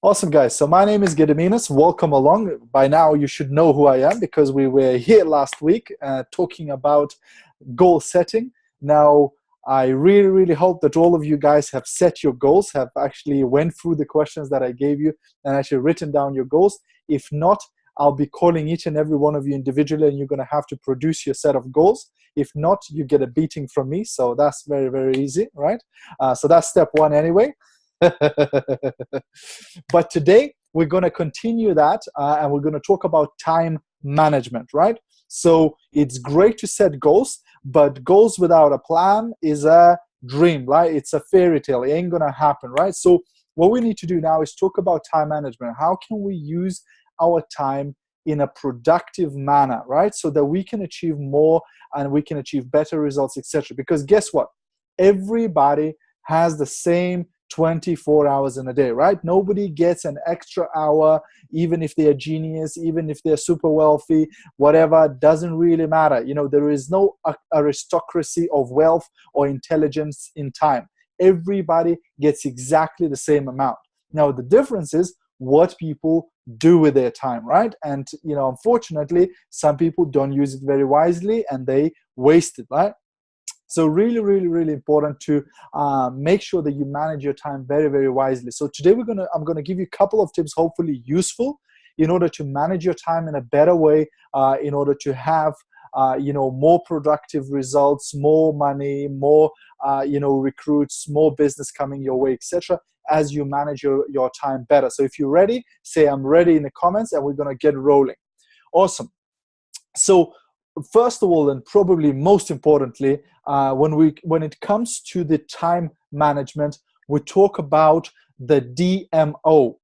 Awesome, guys. So my name is Gediminas. Welcome along. By now, you should know who I am because we were here last week talking about goal setting. Now, I really hope that all of you guys have set your goals, have actually went through the questions that I gave you and actually written down your goals. If not, I'll be calling each and every one of you individually and you're going to have to produce your set of goals. If not, you get a beating from me. So that's very easy, right? So that's step one anyway. But today we're going to continue that and we're going to talk about time management, right? So it's great to set goals, but goals without a plan is a dream, right? It's a fairy tale. It ain't going to happen, right? So what we need to do now is talk about time management. How can we use our time in a productive manner, right? So that we can achieve more and we can achieve better results, etc. Because guess what? Everybody has the same 24 hours in a day, right? Nobody gets an extra hour, even if they're genius, even if they're super wealthy, whatever, doesn't really matter. You know, there is no aristocracy of wealth or intelligence in time. Everybody gets exactly the same amount. Now, the difference is what people do with their time, right? And, you know, unfortunately, some people don't use it very wisely and they waste it, right? So really important to make sure that you manage your time very wisely. So today I'm gonna give you a couple of tips, hopefully useful, in order to manage your time in a better way, in order to have more productive results, more money, more recruits, more business coming your way, etc. as you manage your time better. So if you're ready, say I'm ready in the comments and we're gonna get rolling. Awesome. So first of all, and probably most importantly, when it comes to the time management, we talk about the DMO,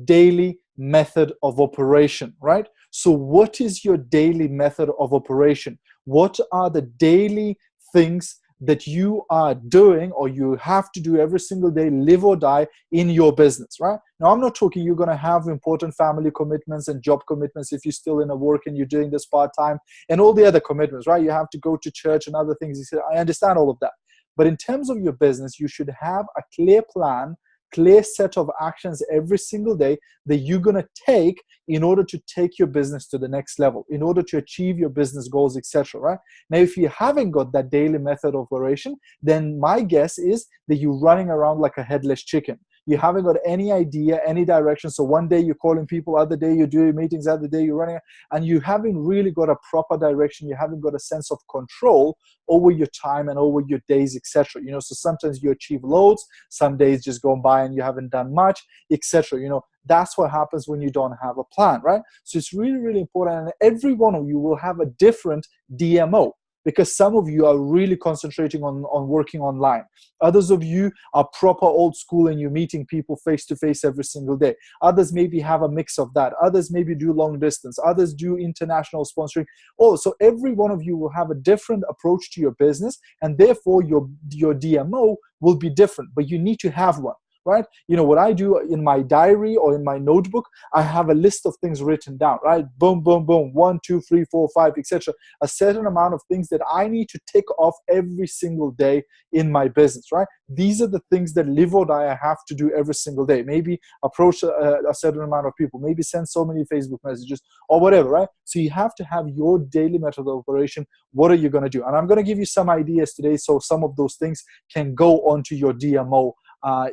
daily method of operation, right? So what is your daily method of operation? What are the daily things that you are doing or you have to do every single day, live or die, in your business, right? Now, I'm not talking you're going to have important family commitments and job commitments if you're still in a work and you're doing this part-time and all the other commitments, right? You have to go to church and other things. I understand all of that. But in terms of your business, you should have a clear plan, clear set of actions every single day that you're going to take in order to take your business to the next level, in order to achieve your business goals, etc. Right? Now, if you haven't got that daily method of operation, then my guess is that you're running around like a headless chicken. You haven't got any idea, any direction. So one day you're calling people, other day you're doing meetings, other day you're running, and you haven't really got a proper direction. You haven't got a sense of control over your time and over your days, etc. So sometimes you achieve loads, some days just go by and you haven't done much, etc. That's what happens when you don't have a plan, right? So it's really important, and every one of you will have a different DMO. Because some of you are really concentrating on working online. Others of you are proper old school and you're meeting people face to face every single day. Others maybe have a mix of that. Others maybe do long distance. Others do international sponsoring. So every one of you will have a different approach to your business, and therefore your DMO will be different, but you need to have one. Right? What I do in my diary or in my notebook, I have a list of things written down, right? Boom, 1, 2, 3, 4, 5, etc. A certain amount of things that I need to tick off every single day in my business, right? These are the things that live or die I have to do every single day. Maybe approach a certain amount of people, maybe send so many Facebook messages or whatever, right? So you have to have your daily method of operation. What are you going to do? And I'm going to give you some ideas today so some of those things can go onto your DMO,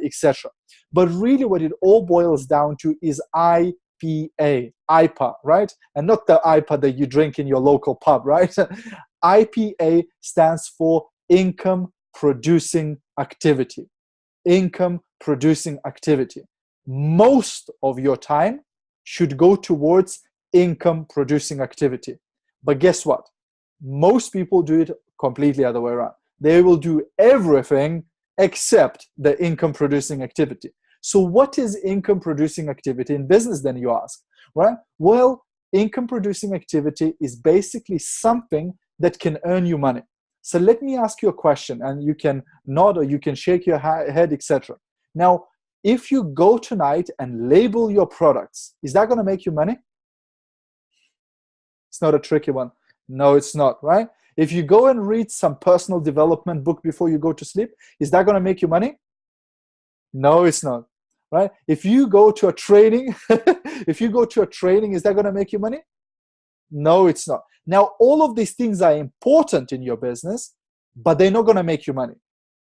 etc. But really what it all boils down to is IPA, right? And not the IPA that you drink in your local pub, right? IPA stands for income producing activity. Income producing activity. Most of your time should go towards income producing activity. But guess what? Most people do it completely other way around. They will do everything except the income producing activity. So what is income producing activity in business then, you ask, right? Well, income producing activity is basically something that can earn you money. So let me ask you a question, and you can nod or you can shake your head, etc. Now, if you go tonight and label your products, is that going to make you money? It's not a tricky one. No, it's not, right? If you go and read some personal development book before you go to sleep, is that going to make you money? No, it's not, right? If you go to a training, if you go to a training, is that going to make you money? No, it's not. Now, all of these things are important in your business, but they're not going to make you money.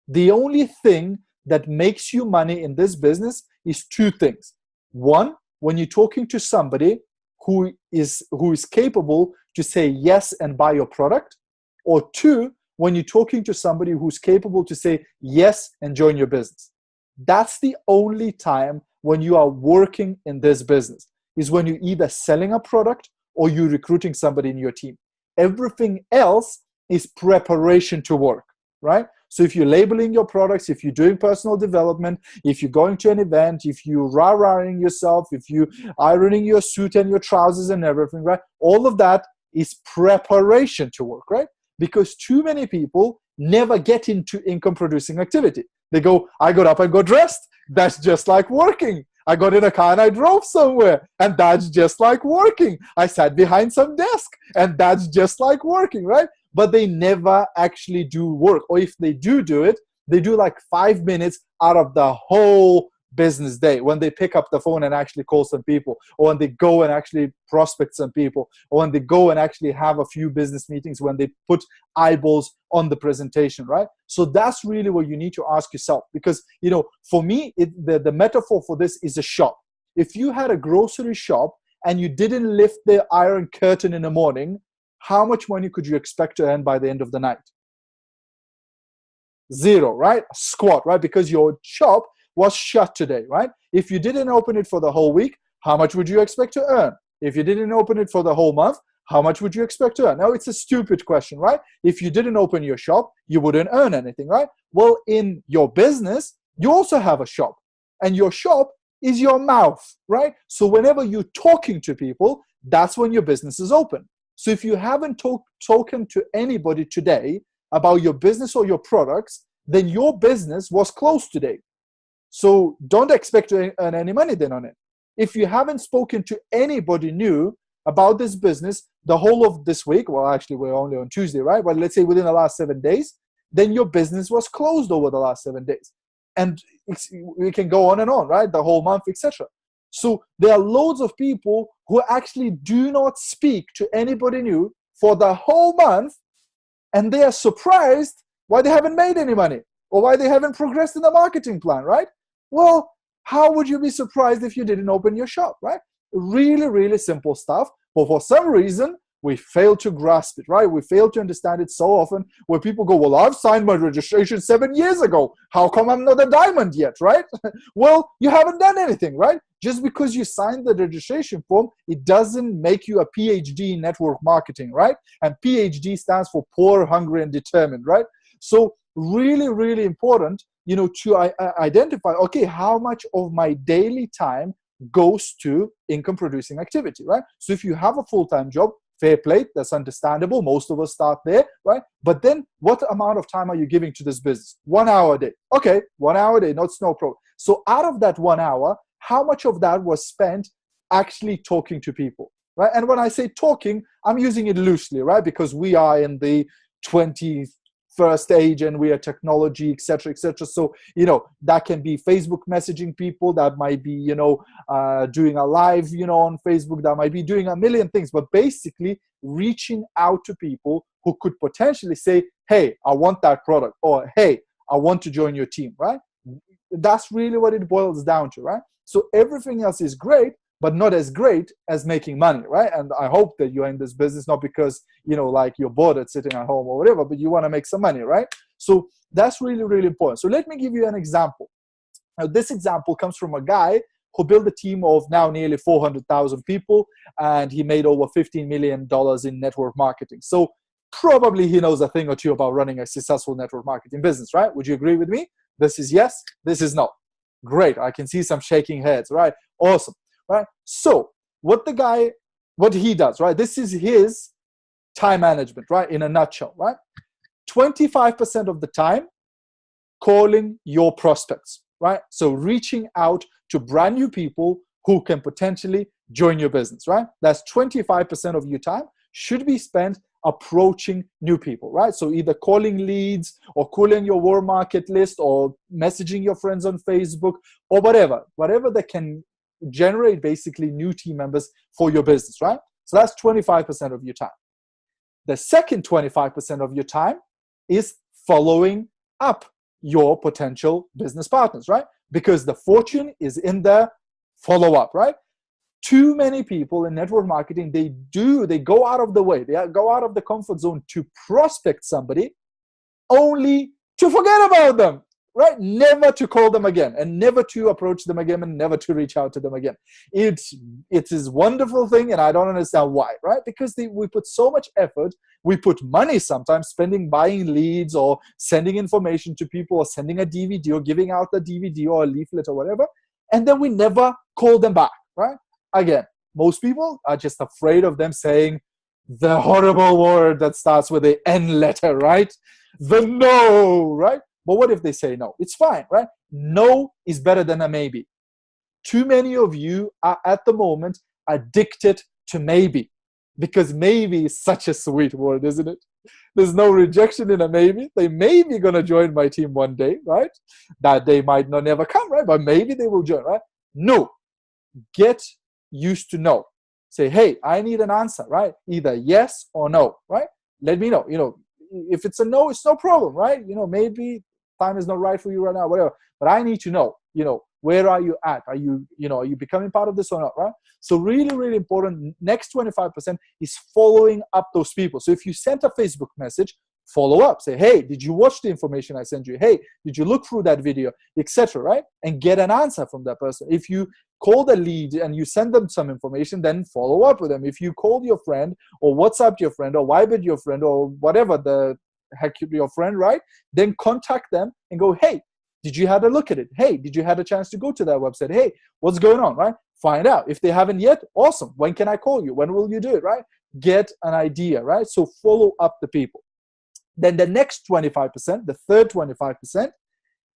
The only thing that makes you money in this business is two things. One, when you're talking to somebody who is capable to say yes and buy your product, or two, when you're talking to somebody who's capable to say yes and join your business. That's the only time when you are working in this business, is when you're either selling a product or you're recruiting somebody in your team. Everything else is preparation to work, right? So if you're labeling your products, if you're doing personal development, if you're going to an event, if you're rah-rahing yourself, if you're ironing your suit and your trousers and everything, right? All of that is preparation to work, right? Because too many people never get into income-producing activity. They go, I got up and got dressed. That's just like working. I got in a car and I drove somewhere, and that's just like working. I sat behind some desk, and that's just like working, right? But they never actually do work. Or if they do it, they do like 5 minutes out of the whole business day, when they pick up the phone and actually call some people, or when they go and actually prospect some people, or when they go and actually have a few business meetings, when they put eyeballs on the presentation, right? So that's really what you need to ask yourself. Because, you know, for me, the metaphor for this is a shop. If you had a grocery shop and you didn't lift the iron curtain in the morning, how much money could you expect to earn by the end of the night? Zero, right? Squat, right? Because your shop was shut today, right? If you didn't open it for the whole week, how much would you expect to earn? If you didn't open it for the whole month, how much would you expect to earn? Now, it's a stupid question, right? If you didn't open your shop, you wouldn't earn anything, right? Well, in your business, you also have a shop, and your shop is your mouth, right? So whenever you're talking to people, that's when your business is open. So if you haven't spoken to anybody today about your business or your products, then your business was closed today. So don't expect to earn any money then on it. If you haven't spoken to anybody new about this business the whole of this week, well, actually we're only on Tuesday, right? But let's say within the last 7 days, then your business was closed over the last 7 days. And we can go on and on, right? The whole month, etc. So there are loads of people who actually do not speak to anybody new for the whole month, and they are surprised why they haven't made any money or why they haven't progressed in the marketing plan, right? Well, how would you be surprised if you didn't open your shop, right? Really, really simple stuff. But for some reason, we fail to grasp it, right? We fail to understand it so often, where people go, well, I've signed my registration 7 years ago. How come I'm not a diamond yet, right? Well, you haven't done anything, right? Just because you signed the registration form, it doesn't make you a PhD in network marketing, right? And PhD stands for poor, hungry, and determined, right? So really, really important, you know, to identify, okay, how much of my daily time goes to income producing activity, right? So if you have a full-time job, fair play, that's understandable. Most of us start there, right? But then what amount of time are you giving to this business? 1 hour a day. Okay, 1 hour a day, that's no problem. So out of that 1 hour, how much of that was spent actually talking to people, right? And when I say talking, I'm using it loosely, right? Because we are in the 21st age and we are technology, etc., etc. So, you know, that can be Facebook messaging people, that might be, you know, doing a live, you know, on Facebook, that might be doing a million things, but basically reaching out to people who could potentially say, hey, I want that product, or hey, I want to join your team, right? That's really what it boils down to, right? So everything else is great, but not as great as making money, right? And I hope that you're in this business not because, you know, like you're bored at sitting at home or whatever, but you want to make some money, right? So that's really, really important. So let me give you an example. Now, this example comes from a guy who built a team of now nearly 400,000 people, and he made over $15 million in network marketing. So probably he knows a thing or two about running a successful network marketing business, right? Would you agree with me? This is yes, this is no. Great, I can see some shaking heads, right? Awesome. Right? So what he does, right? This is his time management, right? In a nutshell, right? 25% of the time calling your prospects, right? So reaching out to brand new people who can potentially join your business, right? That's 25% of your time should be spent approaching new people, right? So either calling leads or calling your warm market list or messaging your friends on Facebook or whatever that can generate basically new team members for your business, right? So that's 25% of your time. The second 25% of your time is following up your potential business partners, right? Because the fortune is in the follow-up, right? Too many people in network marketing, they go out of the way, they go out of the comfort zone to prospect somebody only to forget about them, right? Never to call them again and never to approach them again and never to reach out to them again. It is a wonderful thing, and I don't understand why, right? Because we put so much effort, we put money sometimes buying leads or sending information to people or sending a DVD or giving out the DVD or a leaflet or whatever, and then we never call them back, right? Again, most people are just afraid of them saying the horrible word that starts with the N letter, right? The no, right? But what if they say no? It's fine, right? No is better than a maybe. Too many of you are at the moment addicted to maybe, because maybe is such a sweet word, isn't it? There's no rejection in a maybe. They may be going to join my team one day, right? That they might not never come, right? But maybe they will join, right? No. Get used to no. Say, hey, I need an answer, right? Either yes or no, right? Let me know. If it's a no, it's no problem, right? Maybe time is not right for you right now, whatever. But I need to know, where are you at? Are you becoming part of this or not, right? So really, really important. Next 25% is following up those people. So if you sent a Facebook message, follow up. Say, hey, did you watch the information I sent you? Hey, did you look through that video, etc., right? And get an answer from that person. If you call the lead and you send them some information, then follow up with them. If you called your friend or WhatsApp your friend or Vibered your friend or whatever the heck your friend, right? Then contact them and go, hey, did you have a look at it? Hey, did you have a chance to go to that website? Hey, what's going on, right? Find out. If they haven't yet, awesome. When can I call you? When will you do it, right? Get an idea, right? So follow up the people. Then the next 25%, the third 25%,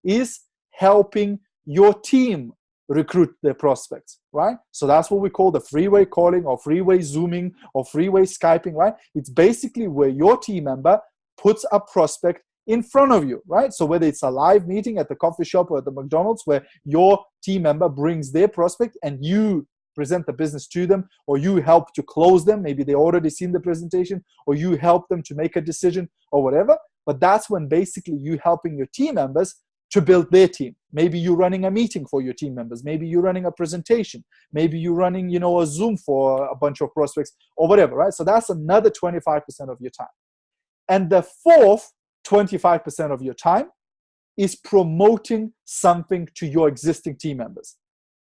is helping your team recruit their prospects, right? So that's what we call the freeway calling or freeway Zooming or freeway Skyping, right? It's basically where your team member puts a prospect in front of you, right? So whether it's a live meeting at the coffee shop or at the McDonald's where your team member brings their prospect and you present the business to them, or you help to close them, maybe they already seen the presentation, or you help them to make a decision or whatever. But that's when basically you helping your team members to build their team. Maybe you're running a meeting for your team members. Maybe you're running a presentation. Maybe you're running, a Zoom for a bunch of prospects or whatever, right? So that's another 25% of your time. And the fourth 25% of your time is promoting something to your existing team members.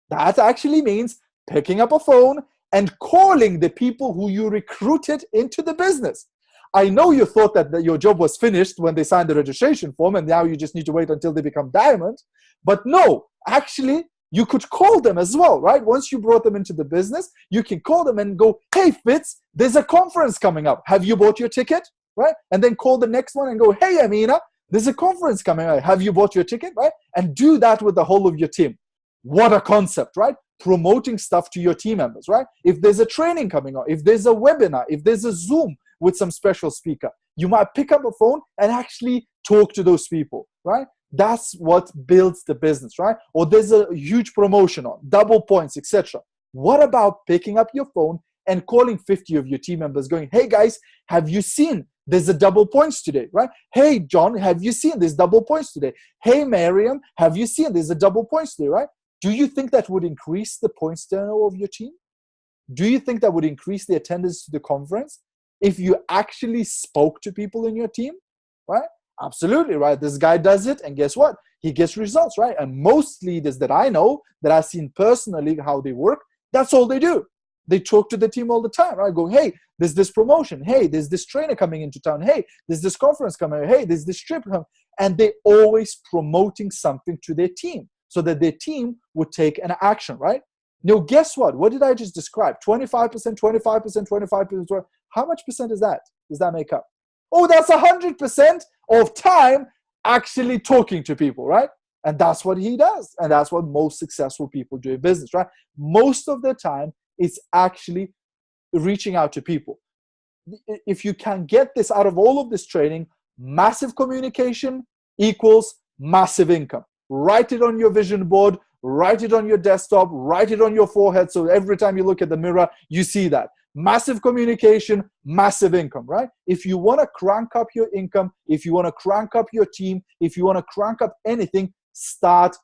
That actually means picking up a phone and calling the people who you recruited into the business. I know you thought that your job was finished when they signed the registration form and now you just need to wait until they become diamond. But no, actually, you could call them as well, right? Once you brought them into the business, you can call them and go, hey, Fitz, there's a conference coming up. Have you bought your ticket, right? And then call the next one and go, hey, Amina, there's a conference coming up. Have you bought your ticket, right? And do that with the whole of your team. What a concept, right? Promoting stuff to your team members, right? If there's a training coming on, if there's a webinar, if there's a Zoom with some special speaker, you might pick up a phone and actually talk to those people, right? That's what builds the business, right? Or there's a huge promotion on, double points, etc. What about picking up your phone and calling 50 of your team members going, hey guys, have you seen there's a double points today, right? Hey, John, have you seen there's double points today? Hey, Miriam, have you seen there's a double points today, right? Do you think that would increase the points turnover of your team? Do you think that would increase the attendance to the conference if you actually spoke to people in your team, right? Absolutely, right? This guy does it, and guess what? He gets results, right? And most leaders that I know, that I've seen personally how they work, that's all they do. They talk to the team all the time, right? Go, hey, there's this promotion. Hey, there's this trainer coming into town. Hey, there's this conference coming. Hey, there's this trip coming. And they're always promoting something to their team so that their team would take an action, right? Now, guess what? What did I just describe? 25%, 25%, 25%. How much percent is that? Does that make up? Oh, that's 100% of time actually talking to people, right? And that's what he does. And that's what most successful people do in business, right? Most of the time, it's actually reaching out to people. if you can get this out of all of this training, massive communication equals massive income. Write it on your vision board, write it on your desktop, write it on your forehead, so every time you look at the mirror, you see that. Massive communication, massive income, right? If you want to crank up your income, if you want to crank up your team, if you want to crank up anything, start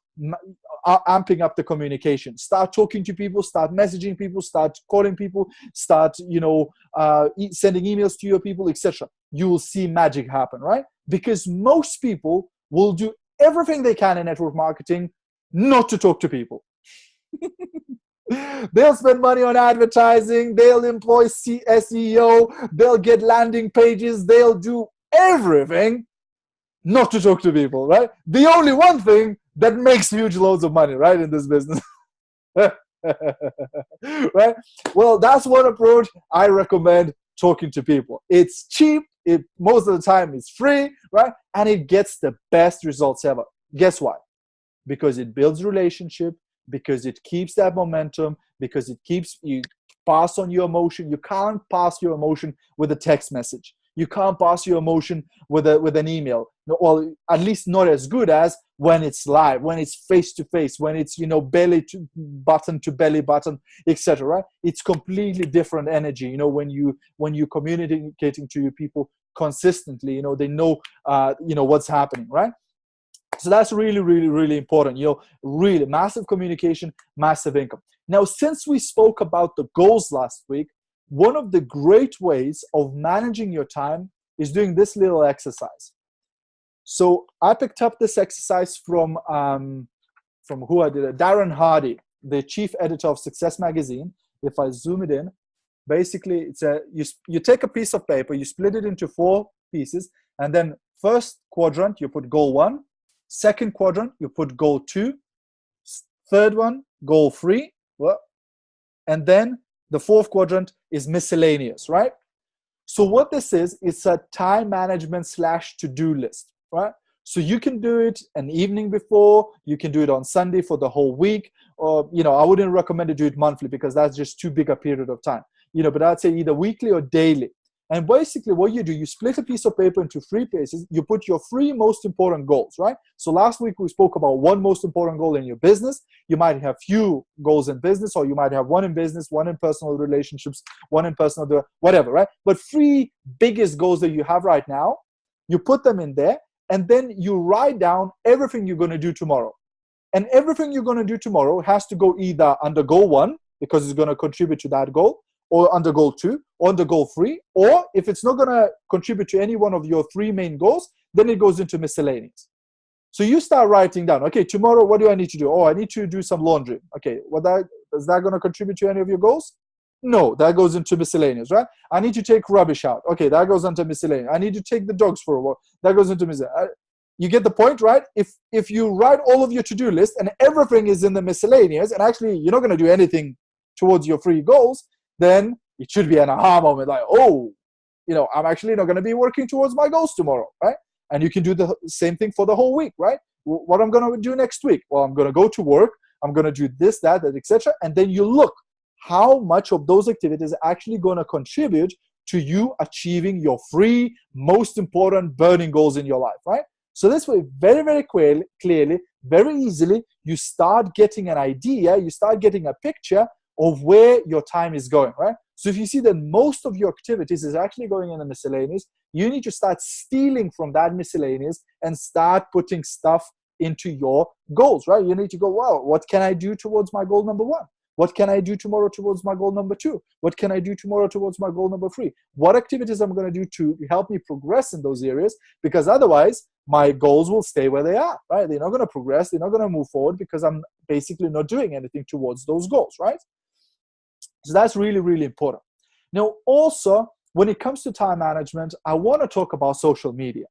amping up the communication. Start talking to people, start messaging people, start calling people, start, sending emails to your people, etc. You will see magic happen, right? Because most people will do everything they can in network marketing not to talk to people. They'll spend money on advertising, they'll employ SEO, they'll get landing pages, they'll do everything not to talk to people, right? The only one thing that makes huge loads of money, right, in this business. Right? Well, that's one approach I recommend, talking to people. It's cheap, it most of the time is free, right? And it gets the best results ever. Guess why? Because it builds relationship, because it keeps that momentum, because it keeps you pass on your emotion. You can't pass your emotion with a text message. You can't pass your emotion with an email. Well, at least not as good as when it's live, when it's face to face, when it's belly to belly button, etc. Right? It's completely different energy. When you communicating to your people consistently, they know what's happening, right? So that's really, really, really important. Really massive communication, massive income. Now, since we spoke about the goals last week, one of the great ways of managing your time is doing this little exercise. So I picked up this exercise from who I did it, Darren Hardy, the chief editor of Success Magazine. If I zoom it in, basically it's you take a piece of paper, you split it into 4 pieces, and then first quadrant you put goal 1, second quadrant you put goal 2, third one goal 3, and then the fourth quadrant is miscellaneous, right? So what this is, it's a time management / to-do list, right? So you can do it an evening before, you can do it on Sunday for the whole week, or, I wouldn't recommend to do it monthly because that's just too big a period of time, but I'd say either weekly or daily. And basically what you do, you split a piece of paper into 3 pieces, you put your 3 most important goals, right? So last week we spoke about 1 most important goal in your business. You might have few goals in business, or you might have 1 in business, 1 in personal relationships, 1 in personal, whatever, right? But 3 biggest goals that you have right now, you put them in there, and then you write down everything you're going to do tomorrow. And everything you're going to do tomorrow has to go either under goal 1, because it's going to contribute to that goal, or under goal 2, or under goal 3, or if it's not going to contribute to any one of your 3 main goals, then it goes into miscellaneous. So you start writing down, okay, tomorrow, what do I need to do? Oh, I need to do some laundry. Okay, is that going to contribute to any of your goals? No, that goes into miscellaneous, right? I need to take rubbish out. Okay, that goes into miscellaneous. I need to take the dogs for a walk. That goes into miscellaneous. You get the point, right? If you write all of your to-do list and everything is in the miscellaneous, and actually you're not going to do anything towards your 3 goals, then it should be an aha moment, like, oh, I'm actually not going to be working towards my goals tomorrow, right? And you can do the same thing for the whole week, right? What I'm going to do next week? Well, I'm going to go to work, I'm going to do this, that, etc. And then you look how much of those activities are actually going to contribute to you achieving your 3 most important burning goals in your life, right? So this way, very, very clearly, very easily, you start getting an idea, you start getting a picture of where your time is going, right? So if you see that most of your activities is actually going in the miscellaneous, you need to start stealing from that miscellaneous and start putting stuff into your goals, right? You need to go, wow, what can I do towards my goal number 1? What can I do tomorrow towards my goal number 2? What can I do tomorrow towards my goal number 3? What activities I'm going to do to help me progress in those areas? Because otherwise, my goals will stay where they are, right? They're not going to progress. They're not going to move forward because I'm basically not doing anything towards those goals, right? So that's really, really important. Now, also, when it comes to time management, I want to talk about social media,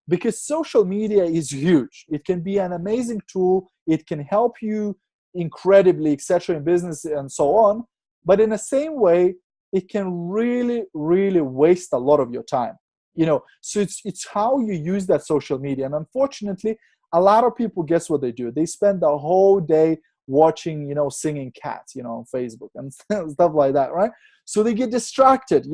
because social media is huge. It can be an amazing tool. It can help you incredibly, etc., in business and so on. But in the same way, it can really, really waste a lot of your time. So it's how you use that social media. And unfortunately, a lot of people, guess what they do? They spend the whole day watching, singing cats, on Facebook and stuff like that, right? So they get distracted,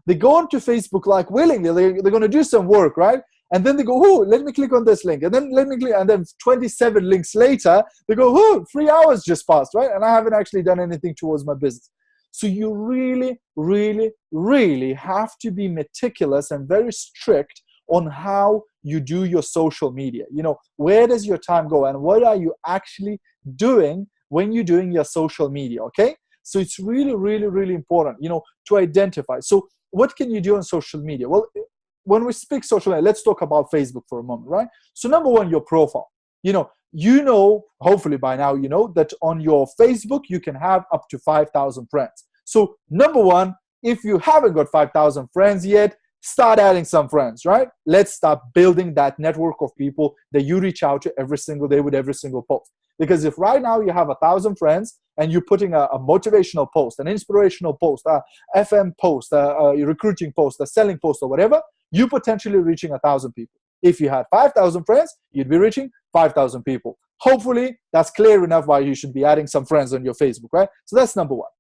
they go onto Facebook like willingly, they're going to do some work, right? And then they go, oh, let me click on this link. And then let me click, and then 27 links later, they go, oh, 3 hours just passed, right? And I haven't actually done anything towards my business. So you really, really, really have to be meticulous and very strict on how you do your social media. Where does your time go and what are you actually doing when you're doing your social media, okay? So it's really, really, really important, to identify. So what can you do on social media? Well, when we speak social media, let's talk about Facebook for a moment, right? So number one, your profile. Hopefully by now, that on your Facebook, you can have up to 5,000 friends. So number one, if you haven't got 5,000 friends yet, start adding some friends, right? Let's start building that network of people that you reach out to every single day with every single post. Because if right now you have 1,000 friends and you're putting a motivational post, an inspirational post, a FM post, a recruiting post, a selling post or whatever, you're potentially reaching 1,000 people. If you had 5,000 friends, you'd be reaching 5,000 people. Hopefully, that's clear enough why you should be adding some friends on your Facebook, right? So that's number one.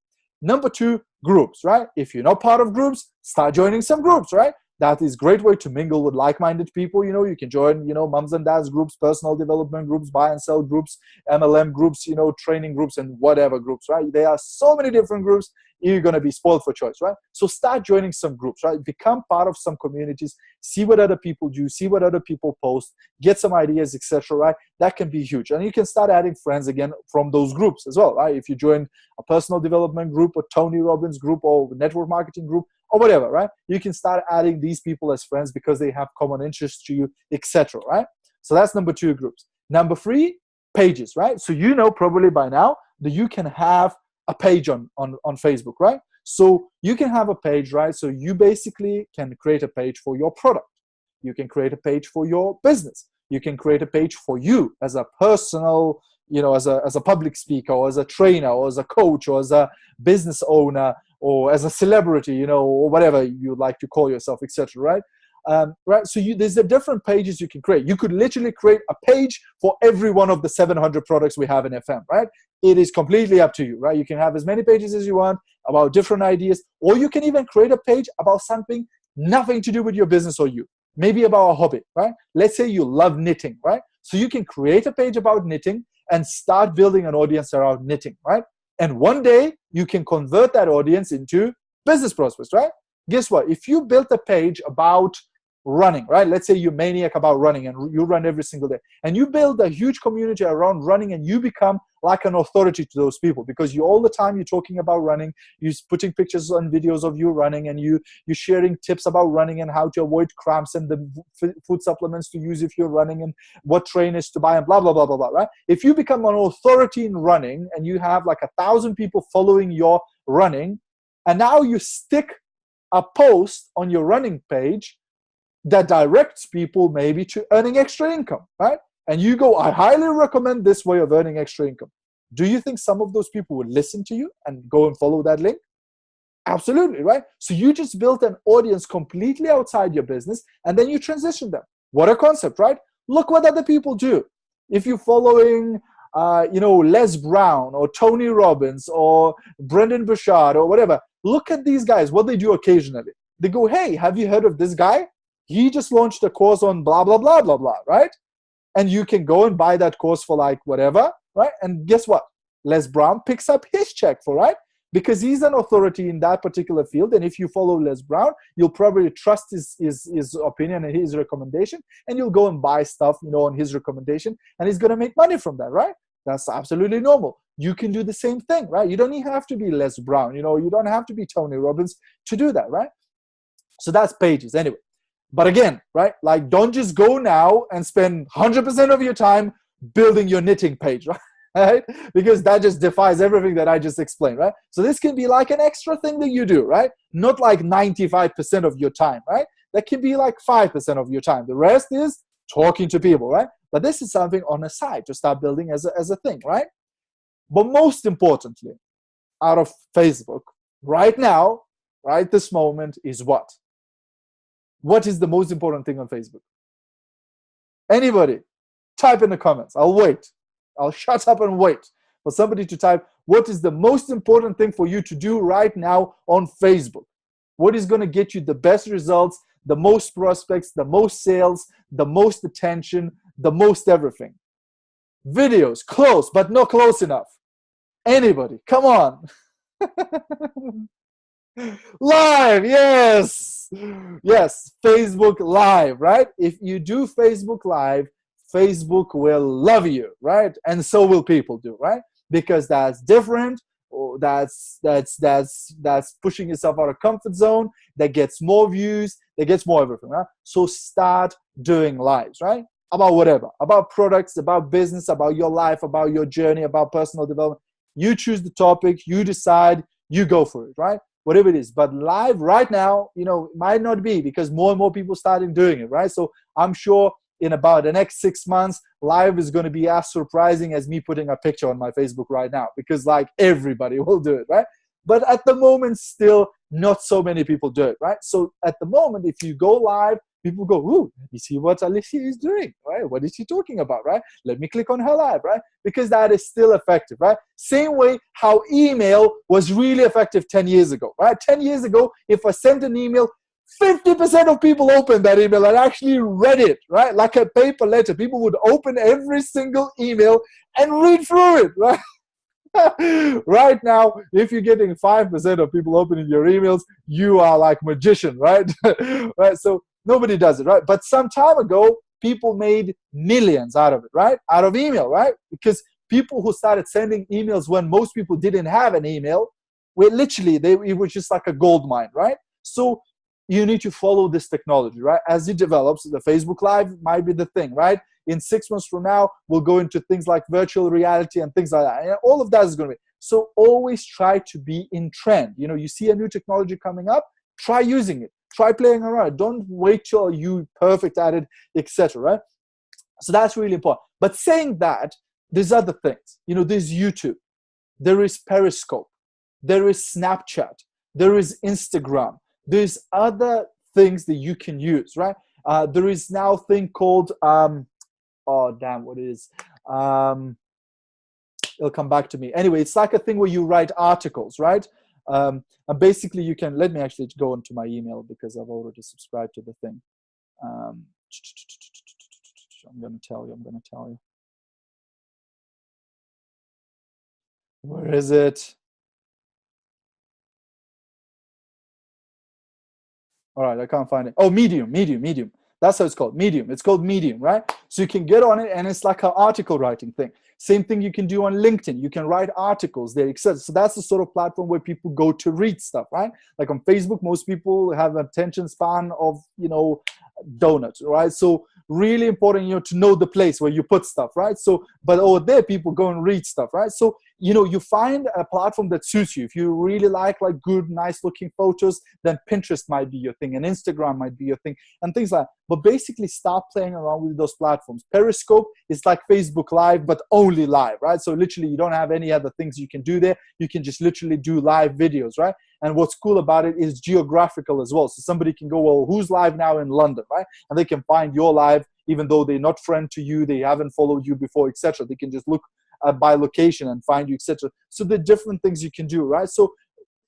Number two, groups, right? If you're not part of groups, start joining some groups, right? That is a great way to mingle with like-minded people. You can join, moms and dads groups, personal development groups, buy and sell groups, MLM groups, training groups, and whatever groups, right? There are so many different groups. You're going to be spoiled for choice, right? So start joining some groups, right? Become part of some communities, see what other people do, see what other people post, get some ideas, etc., right? That can be huge. And you can start adding friends again from those groups as well, right? If you join a personal development group or Tony Robbins group or network marketing group or whatever, right? You can start adding these people as friends because they have common interests to you, etc., right? So that's number two, groups. Number three, pages, right? So probably by now that you can have a page on Facebook, right? So you can have a page, right? So you basically can create a page for your product. You can create a page for your business. You can create a page for you as a personal, as a public speaker or as a trainer or as a coach or as a business owner or as a celebrity, or whatever you like to call yourself, etc., right? Right. So there's the different pages you can create. You could literally create a page for every one of the 700 products we have in FM, right? It is completely up to you, right? You can have as many pages as you want about different ideas, or you can even create a page about something nothing to do with your business or you. Maybe about a hobby, right? Let's say you love knitting, right? So you can create a page about knitting and start building an audience around knitting, right? And one day you can convert that audience into business prospects, right? Guess what? If you built a page about running, right? Let's say you're maniac about running and you run every single day, and you build a huge community around running, and you become like an authority to those people because you all the time you're talking about running, you're putting pictures and videos of you running, and you're sharing tips about running and how to avoid cramps and the food supplements to use if you're running and what trainers to buy and blah blah blah blah blah, right? If you become an authority in running and you have like 1,000 people following your running, and now you stick a post on your running page that directs people maybe to earning extra income, right? And you go, I highly recommend this way of earning extra income. Do you think some of those people would listen to you and go and follow that link? Absolutely, right? So you just built an audience completely outside your business, and then you transition them. What a concept, right? Look what other people do. If you're following Les Brown or Tony Robbins or Brendan Burchard or whatever, look at these guys, what they do occasionally. They go, hey, have you heard of this guy? He just launched a course on blah, blah, blah, blah, blah, right? And you can go and buy that course for like whatever, right? And guess what? Les Brown picks up his check for, right? Because he's an authority in that particular field. And if you follow Les Brown, you'll probably trust his opinion and his recommendation, and you'll go and buy stuff, on his recommendation, and he's going to make money from that, right? That's absolutely normal. You can do the same thing, right? You don't even have to be Les Brown, you don't have to be Tony Robbins to do that, right? So that's pages anyway. But again, right, like don't just go now and spend 100% of your time building your knitting page, right? Because that just defies everything that I just explained, right? So this can be like an extra thing that you do, right? Not like 95% of your time, right? That can be like 5% of your time. The rest is talking to people, right? But this is something on the side to start building as a thing, right? But most importantly, out of Facebook, right now, right this moment is what? What is the most important thing on Facebook? Anybody? Type in the comments. I'll wait. I'll shut up and wait. for somebody to type, what is the most important thing for you to do right now on Facebook? What is going to get you the best results, the most prospects, the most sales, the most attention, the most everything? Videos, close, but not close enough. Anybody, come on. Live, yes. Yes, Facebook Live, right? If you do Facebook Live, Facebook will love you, right? And so will people do, right? Because that's different, or that's pushing yourself out of comfort zone, that gets more views, that gets more everything, right? So start doing lives, right? About whatever, about products, about business, about your life, about your journey, about personal development. You choose the topic, you decide, you go for it, right? Whatever it is. But live right now, you know, might not be, because more and more people starting doing it, right? So I'm sure in about the next 6 months, live is going to be as surprising as me putting a picture on my Facebook right now, because like everybody will do it, right? But at the moment, still not so many people do it, right? So at the moment, if you go live, people go, ooh, let me see what Alicia is doing, right? What is she talking about, right? Let me click on her live, right? Because that is still effective, right? Same way how email was really effective 10 years ago, right? 10 years ago, if I sent an email, 50% of people opened that email and actually read it, right? Like a paper letter. People would open every single email and read through it, right? Right now, if you're getting 5% of people opening your emails, you are like magician, right? Right? So nobody does it, right? But some time ago, people made millions out of it, right? Out of email, right? Because people who started sending emails when most people didn't have an email, were literally, it was just like a gold mine, right? So you need to follow this technology, right? As it develops, the Facebook Live might be the thing, right? In 6 months from now, we'll go into things like virtual reality and things like that. And all of that is going to be. So always try to be in trend. You know, you see a new technology coming up, try using it. Try playing around. Don't wait till you're perfect at it, etc. Right? So that's really important. But saying that, there's other things. You know, there's YouTube. There is Periscope. There is Snapchat. There is Instagram. There's other things that you can use, right? There is now a thing called, oh, damn, what it is? It'll come back to me. Anyway, it's like a thing where you write articles, right? And basically you can, let me actually go into my email because I've already subscribed to the thing. I'm going to tell you. Where is it? All right, I can't find it. Oh, Medium. That's how it's called, Medium. It's called Medium, right? So you can get on it and it's like an article writing thing. Same thing you can do on LinkedIn. You can write articles there, etc. So that's the sort of platform where people go to read stuff, right? Like on Facebook, most people have an attention span of, you know, donuts, right? So really important, you know, to know the place where you put stuff, right? So, but over there, people go and read stuff, right? So, you know, you find a platform that suits you. If you really like good, nice looking photos, then Pinterest might be your thing and Instagram might be your thing and things like that. But basically start playing around with those platforms. Periscope is like Facebook Live, but only live, right? So literally you don't have any other things you can do there. You can just literally do live videos, right? And what's cool about it is geographical as well. So somebody can go, well, who's live now in London, right? And they can find your live, even though they're not friend to you, they haven't followed you before, etc. They can just look by location and find you, etc. So the different things you can do, right? So,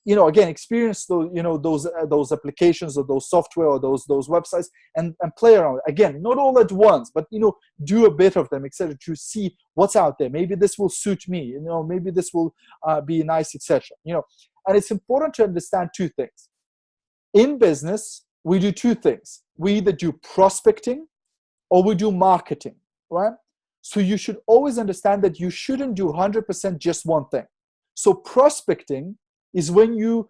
you know, again, experience those, you know, those applications or those software or those websites and play around. Again, not all at once, but, you know, do a bit of them, etc. to see what's out there. Maybe this will suit me, you know, maybe this will be nice, etc. You know, and it's important to understand two things. In business, we do two things. We either do prospecting or we do marketing, right? So you should always understand that you shouldn't do 100% just one thing. So prospecting is when you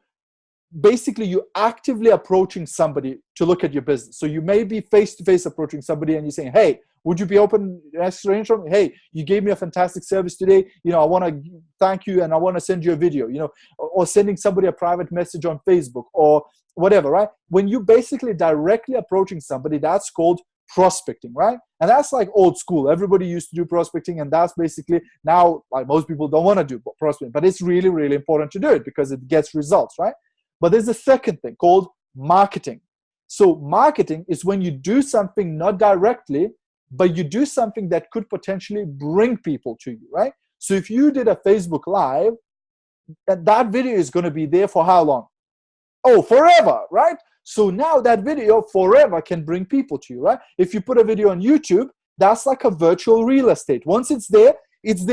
actively approaching somebody to look at your business. So you may be face-to-face approaching somebody and you're saying, hey, would you be open to exchange from me? Hey, you gave me a fantastic service today. You know, I want to thank you and I want to send you a video, you know, or sending somebody a private message on Facebook or whatever, right? When you basically directly approaching somebody, that's called prospecting, right? And that's like old school. Everybody used to do prospecting, and that's basically now, like, most people don't want to do prospecting, but it's really, really important to do it because it gets results, right? But there's a second thing called marketing. So marketing is when you do something not directly, but you do something that could potentially bring people to you, right? So if you did a Facebook Live, that video is going to be there for how long? Oh, forever, right? So now that video forever can bring people to you, right? If you put a video on YouTube, that's like a virtual real estate. Once it's there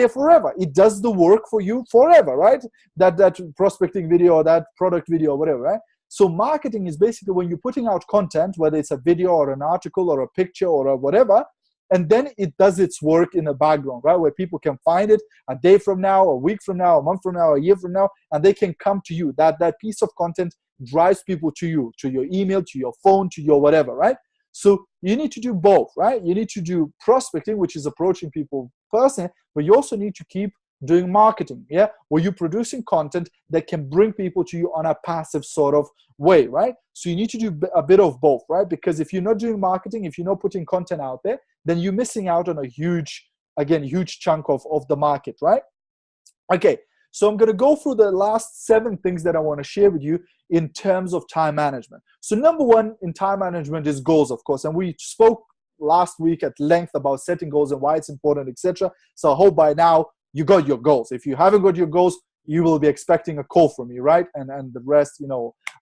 forever. It does the work for you forever, right? That prospecting video or that product video or whatever, right? So marketing is basically when you're putting out content, whether it's a video or an article or a picture or a whatever, and then it does its work in the background, right? Where people can find it a day from now, a week from now, a month from now, a year from now, and they can come to you. That piece of content drives people to you, to your email, to your phone, to your whatever, right? So you need to do both, right? You need to do prospecting, which is approaching people personally, but you also need to keep doing marketing, yeah? Where you're producing content that can bring people to you on a passive sort of way, right? So you need to do a bit of both, right? Because if you're not doing marketing, if you're not putting content out there, then you're missing out on a huge chunk of the market, right? Okay, so I'm going to go through the last 7 things that I want to share with you in terms of time management. So number 1 in time management is goals, of course, and we spoke last week at length about setting goals and why it's important, etc. So I hope by now you got your goals. If you haven't got your goals, you will be expecting a call from me, right? And the rest,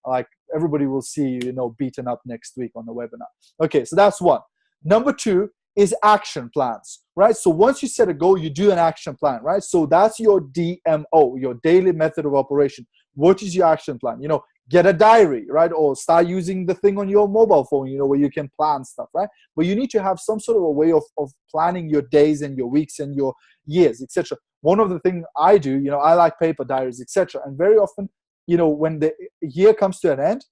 like everybody will see you, beaten up next week on the webinar. Okay, so that's 1. Number 2 is action plans, right? So once you set a goal, you do an action plan, right? So that's your DMO, your daily method of operation. What is your action plan? Get a diary, right? Or start using the thing on your mobile phone, where you can plan stuff, right? But you need to have some sort of a way of planning your days and your weeks and your years, etc. One of the things I do, I like paper diaries, etc. And very often, when the year comes to an end,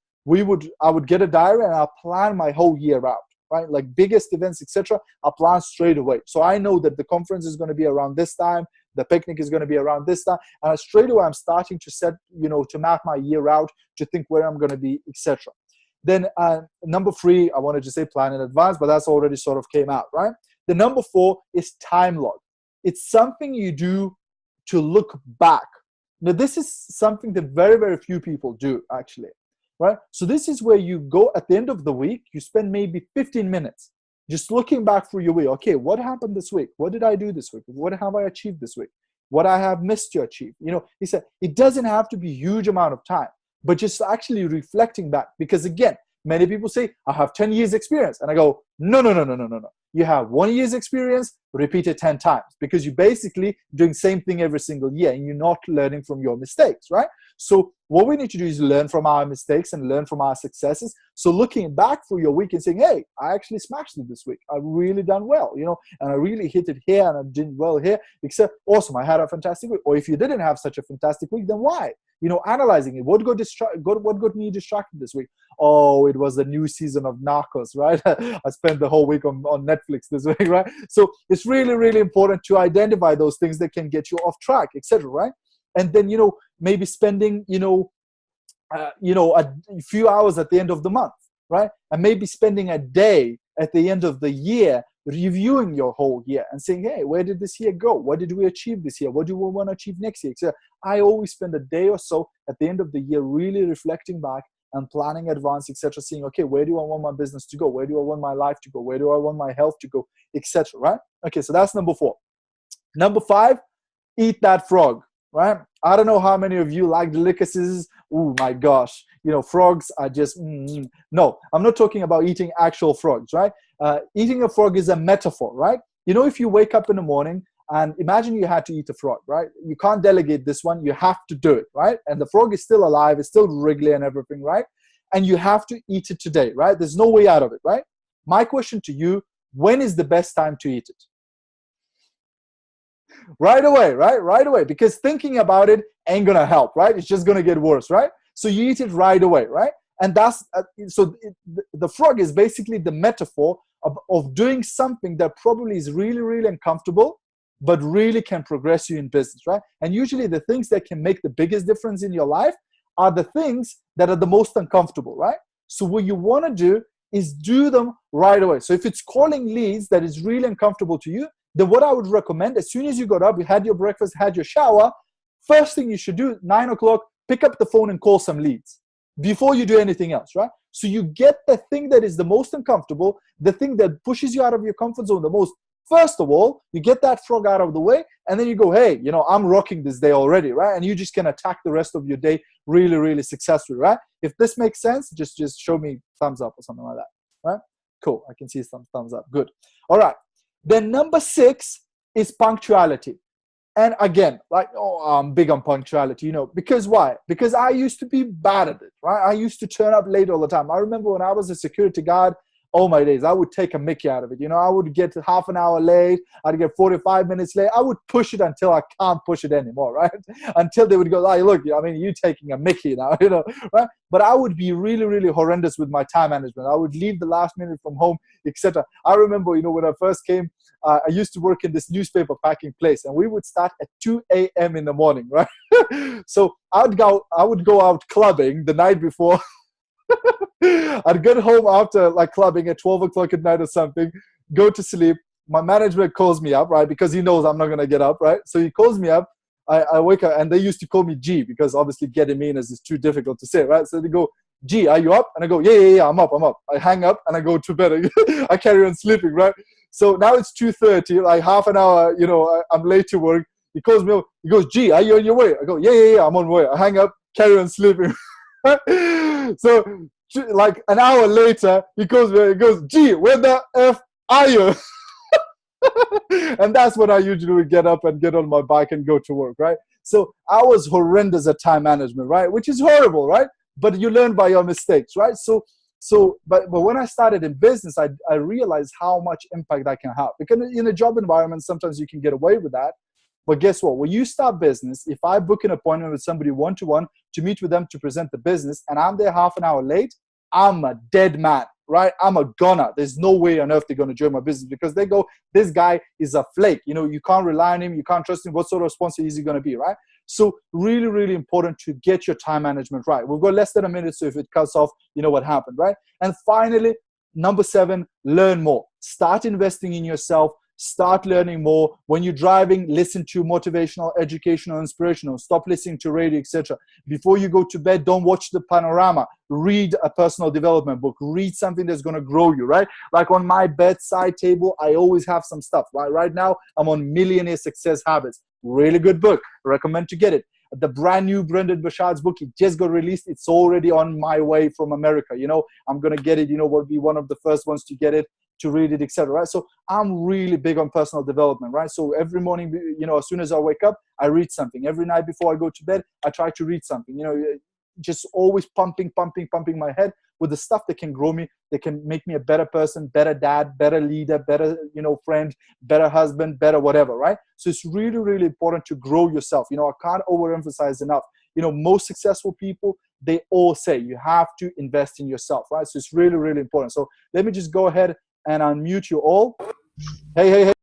I would get a diary and I'll plan my whole year out, right? Like biggest events, etc. I'll plan straight away. So I know that the conference is going to be around this time, the picnic is going to be around this time, and straight away I'm starting to set, to map my year out, to think where I'm going to be, etc. Then number 3, I wanted to say plan in advance, but that's already sort of came out, right? The number 4 is time log. It's something you do to look back. Now, this is something that very, very few people do, actually, right? So this is where you go at the end of the week, you spend maybe 15 minutes just looking back through your week. Okay, what happened this week? What did I do this week? What have I achieved this week? What I have missed to achieve? He said, it doesn't have to be a huge amount of time, but just actually reflecting back. Because again, many people say, I have 10 years experience. And I go, no. You have 1 year's experience, repeat it 10 times, because you're basically doing the same thing every single year and you're not learning from your mistakes, right? So what we need to do is learn from our mistakes and learn from our successes. So looking back through your week and saying, hey, I actually smashed it this week. I really done well, and I really hit it here and I did well here, except awesome, I had a fantastic week. Or if you didn't have such a fantastic week, then why? Analyzing it. What got me distracted this week? Oh, it was the new season of Narcos, right? I spent the whole week on Netflix this week, right? So it's really, really important to identify those things that can get you off track, etc., right? And then, maybe spending, a few hours at the end of the month, right? And maybe spending a day at the end of the year reviewing your whole year and saying, hey, where did this year go? What did we achieve this year? What do we want to achieve next year? So I always spend a day or so at the end of the year really reflecting back and planning advance, etc., saying, okay, where do I want my business to go? Where do I want my life to go? Where do I want my health to go, etc., right? Okay, so that's number 4. Number 5, eat that frog, right? I don't know how many of you like delicacies. Oh my gosh, frogs are just, no, I'm not talking about eating actual frogs, right? Eating a frog is a metaphor, right? If you wake up in the morning and imagine you had to eat a frog, right? You can't delegate this one, you have to do it, right? And the frog is still alive, it's still wriggly and everything, right? And you have to eat it today, right? There's no way out of it, right? My question to you, when is the best time to eat it? Right away, right? Right away, because thinking about it ain't gonna help, right? It's just gonna get worse, right? So you eat it right away, right? And that's, the frog is basically the metaphor of doing something that probably is really, really uncomfortable, but really can progress you in business, right? And usually the things that can make the biggest difference in your life are the things that are the most uncomfortable, right? So what you wanna do is do them right away. So if it's calling leads that is really uncomfortable to you, then what I would recommend, as soon as you got up, you had your breakfast, had your shower, first thing you should do, 9 o'clock, pick up the phone and call some leads before you do anything else, right? So you get the thing that is the most uncomfortable, the thing that pushes you out of your comfort zone the most, First of all, you get that frog out of the way, and then you go, hey, you know, I'm rocking this day already, right? And you just can attack the rest of your day really, really successfully, right? If this makes sense, just show me thumbs up or something like that, right? Cool, I can see some thumbs up, good. All right, then number 6 is punctuality. And again, like, oh, I'm big on punctuality, you know, because why? Because I used to be bad at it, right? I used to turn up late all the time. I remember when I was a security guard, oh my days, I would take a mickey out of it. You know, I would get half an hour late. I'd get 45 minutes late. I would push it until I can't push it anymore, right? Until they would go, oh, look, I mean, you're taking a mickey now, you know, right? But I would be really, really horrendous with my time management. I would leave the last minute from home, etc. I remember, you know, when I first came, I used to work in this newspaper packing place, and we would start at 2 a.m. in the morning, right? So I would go out clubbing the night before. I'd get home after like clubbing at 12 o'clock at night or something, go to sleep. My management calls me up, right? Because he knows I'm not going to get up, right? So he calls me up. I wake up, and they used to call me G, because obviously getting me in is too difficult to say, right? So they go, G, are you up? And I go, yeah, I'm up. I hang up and I go to bed. I carry on sleeping, right? So now it's 2:30, like half an hour, you know, I'm late to work. He calls me up. He goes, G, are you on your way? I go, yeah, I'm on my way. I hang up, carry on sleeping. So like an hour later, he calls me, he goes, G, where the F are you? And that's when I usually would get up and get on my bike and go to work, right? So I was horrendous at time management, right? Which is horrible, right? But you learn by your mistakes, right? But when I started in business, I realized how much impact I can have. Because in a job environment, sometimes you can get away with that. But guess what? When you start business, if I book an appointment with somebody one-to-one to meet with them to present the business, and I'm there half an hour late, I'm a dead man, right? I'm a goner. There's no way on earth they're going to join my business, because they go, this guy is a flake. You know, you can't rely on him. You can't trust him. What sort of sponsor is he going to be, right? So really, really important to get your time management right. We've got less than a minute, so if it cuts off, you know what happened, right? And finally, number 7, learn more. Start investing in yourself. Start learning more. When you're driving, listen to motivational, educational, inspirational. Stop listening to radio, etc. Before you go to bed, don't watch the panorama. Read a personal development book. Read something that's going to grow you, right? Like on my bedside table, I always have some stuff. Right now, I'm on Millionaire Success Habits. Really good book. Recommend to get it. The brand new Brendan Burchard's book, it just got released. It's already on my way from America. You know, I'm going to get it. You know, will be one of the first ones to get it, to read it, etc. Right? So I'm really big on personal development, right? So every morning, you know, as soon as I wake up, I read something. Every night before I go to bed, I try to read something. You know, just always pumping my head with the stuff that can grow me, that can make me a better person, better dad, better leader, better, you know, friend, better husband, better whatever, right? So it's really, really important to grow yourself. You know, I can't overemphasize enough. You know, most successful people, they all say you have to invest in yourself, right? So it's really, really important. So let me just go ahead and unmute you all. Hey.